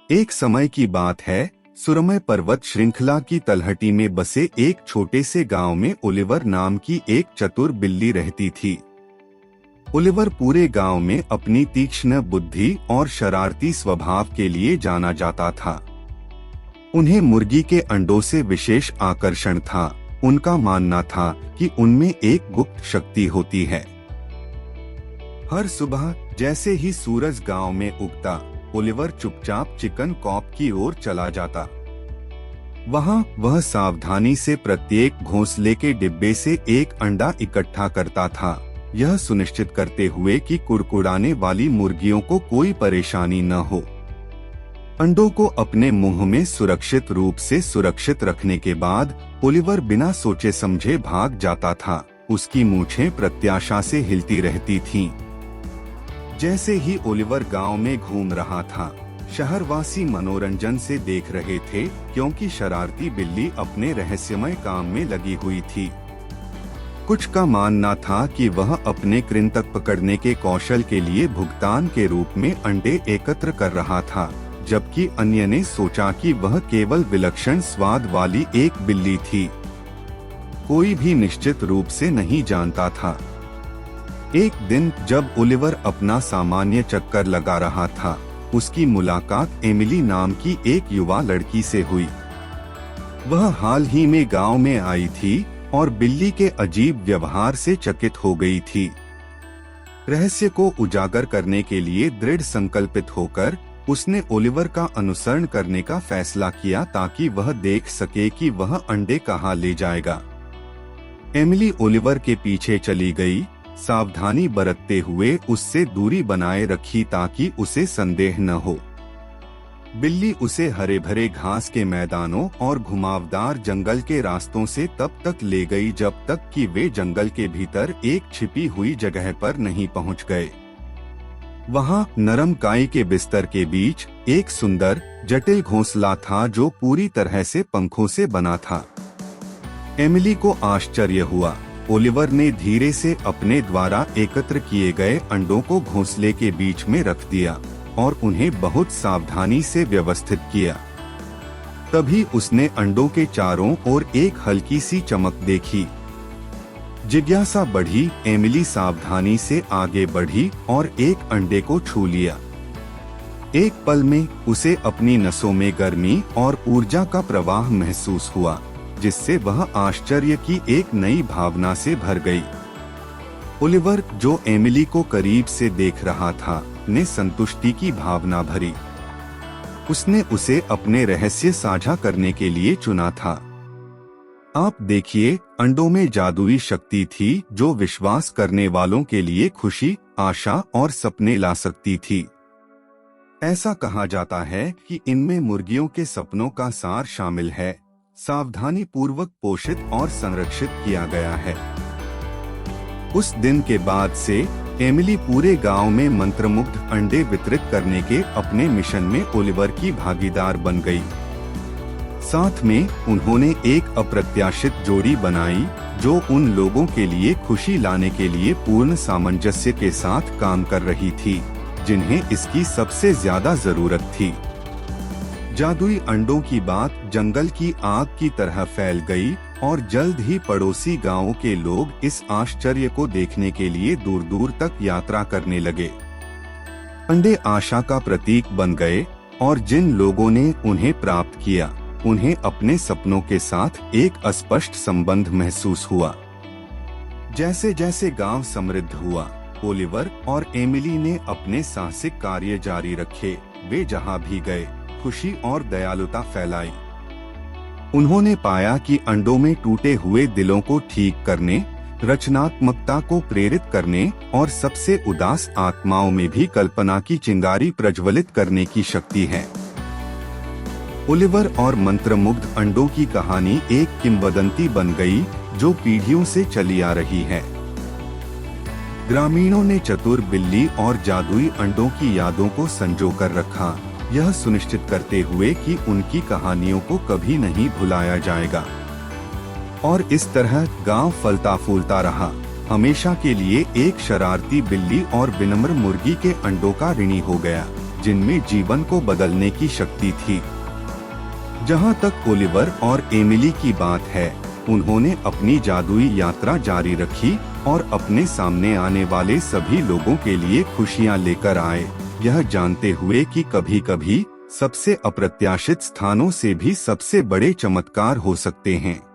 एक समय की बात है, सुरमय पर्वत श्रृंखला की तलहटी में बसे एक छोटे से गांव में ओलिवर नाम की एक चतुर बिल्ली रहती थी। ओलिवर पूरे गांव में अपनी तीक्ष्ण बुद्धि और शरारती स्वभाव के लिए जाना जाता था। उन्हें मुर्गी के अंडों से विशेष आकर्षण था। उनका मानना था कि उनमें एक गुप्त शक्ति होती है। हर सुबह जैसे ही सूरज गांव में उगता, ओलिवर चुपचाप चिकन कॉप की ओर चला जाता। वहां वह सावधानी से प्रत्येक घोंसले के डिब्बे से एक अंडा इकट्ठा करता था, यह सुनिश्चित करते हुए कि कुड़कुड़ाने वाली मुर्गियों को कोई परेशानी न हो। अंडों को अपने मुंह में सुरक्षित रूप से सुरक्षित रखने के बाद ओलिवर बिना सोचे समझे भाग जाता था। उसकी मूछें प्रत्याशा से हिलती रहती थीं। जैसे ही ओलिवर गांव में घूम रहा था, शहरवासी मनोरंजन से देख रहे थे, क्योंकि शरारती बिल्ली अपने रहस्यमय काम में लगी हुई थी। कुछ का मानना था कि वह अपने कृंतक पकड़ने के कौशल के लिए भुगतान के रूप में अंडे एकत्र कर रहा था, जबकि अन्य ने सोचा कि वह केवल विलक्षण स्वाद वाली एक बिल्ली थी। कोई भी निश्चित रूप से नहीं जानता था। एक दिन जब ओलिवर अपना सामान्य चक्कर लगा रहा था, उसकी मुलाकात एमिली नाम की एक युवा लड़की से हुई। वह हाल ही में गांव में आई थी और बिल्ली के अजीब व्यवहार से चकित हो गई थी। रहस्य को उजागर करने के लिए दृढ़ संकल्पित होकर उसने ओलिवर का अनुसरण करने का फैसला किया, ताकि वह देख सके कि वह अंडे कहां ले जाएगा। एमिली ओलिवर के पीछे चली गई, सावधानी बरतते हुए उससे दूरी बनाए रखी ताकि उसे संदेह न हो। बिल्ली उसे हरे भरे घास के मैदानों और घुमावदार जंगल के रास्तों से तब तक ले गई जब तक कि वे जंगल के भीतर एक छिपी हुई जगह पर नहीं पहुंच गए। वहां नरम काई के बिस्तर के बीच एक सुंदर जटिल घोंसला था जो पूरी तरह से पंखों से बना था। एमिली को आश्चर्य हुआ। ओलिवर ने धीरे से अपने द्वारा एकत्र किए गए अंडों को घोंसले के बीच में रख दिया और उन्हें बहुत सावधानी से व्यवस्थित किया। तभी उसने अंडों के चारों ओर एक हल्की सी चमक देखी। जिज्ञासा बढ़ी। एमिली सावधानी से आगे बढ़ी और एक अंडे को छू लिया। एक पल में उसे अपनी नसों में गर्मी और ऊर्जा का प्रवाह महसूस हुआ, जिससे वह आश्चर्य की एक नई भावना से भर गई। ओलिवर, जो एमिली को करीब से देख रहा था, ने संतुष्टि की भावना भरी। उसने उसे अपने रहस्य साझा करने के लिए चुना था। आप देखिए, अंडों में जादुई शक्ति थी जो विश्वास करने वालों के लिए खुशी, आशा और सपने ला सकती थी। ऐसा कहा जाता है कि इनमें मुर्गियों के सपनों का सार शामिल है, सावधानी पूर्वक पोषित और संरक्षित किया गया है। उस दिन के बाद से एमिली पूरे गांव में मंत्रमुग्ध अंडे वितरित करने के अपने मिशन में ओलिवर की भागीदार बन गई। साथ में उन्होंने एक अप्रत्याशित जोड़ी बनाई जो उन लोगों के लिए खुशी लाने के लिए पूर्ण सामंजस्य के साथ काम कर रही थी, जिन्हें इसकी सबसे ज्यादा जरूरत थी। जादुई अंडों की बात जंगल की आग की तरह फैल गई और जल्द ही पड़ोसी गांवों के लोग इस आश्चर्य को देखने के लिए दूर दूर तक यात्रा करने लगे। अंडे आशा का प्रतीक बन गए और जिन लोगों ने उन्हें प्राप्त किया, उन्हें अपने सपनों के साथ एक अस्पष्ट संबंध महसूस हुआ। जैसे जैसे गांव समृद्ध हुआ, ओलिवर और एमिली ने अपने साहसिक कार्य जारी रखे। वे जहां भी गए, खुशी और दयालुता फैलाई। उन्होंने पाया कि अंडों में टूटे हुए दिलों को ठीक करने, रचनात्मकता को प्रेरित करने और सबसे उदास आत्माओं में भी कल्पना की चिंगारी प्रज्वलित करने की शक्ति है। ओलिवर और मंत्रमुग्ध अंडों की कहानी एक किंवदंती बन गई जो पीढ़ियों से चली आ रही है। ग्रामीणों ने चतुर बिल्ली और जादुई अंडों की यादों को संजो कर रखा, यह सुनिश्चित करते हुए कि उनकी कहानियों को कभी नहीं भुलाया जाएगा। और इस तरह गांव फलता फूलता रहा, हमेशा के लिए एक शरारती बिल्ली और विनम्र मुर्गी के अंडों का ऋणी हो गया। जिनमें जीवन को बदलने की शक्ति थी। जहां तक ओलिवर और एमिली की बात है, उन्होंने अपनी जादुई यात्रा जारी रखी और अपने सामने आने वाले सभी लोगों के लिए खुशियां लेकर आए, यह जानते हुए कि कभी-कभी सबसे अप्रत्याशित स्थानों से भी सबसे बड़े चमत्कार हो सकते हैं।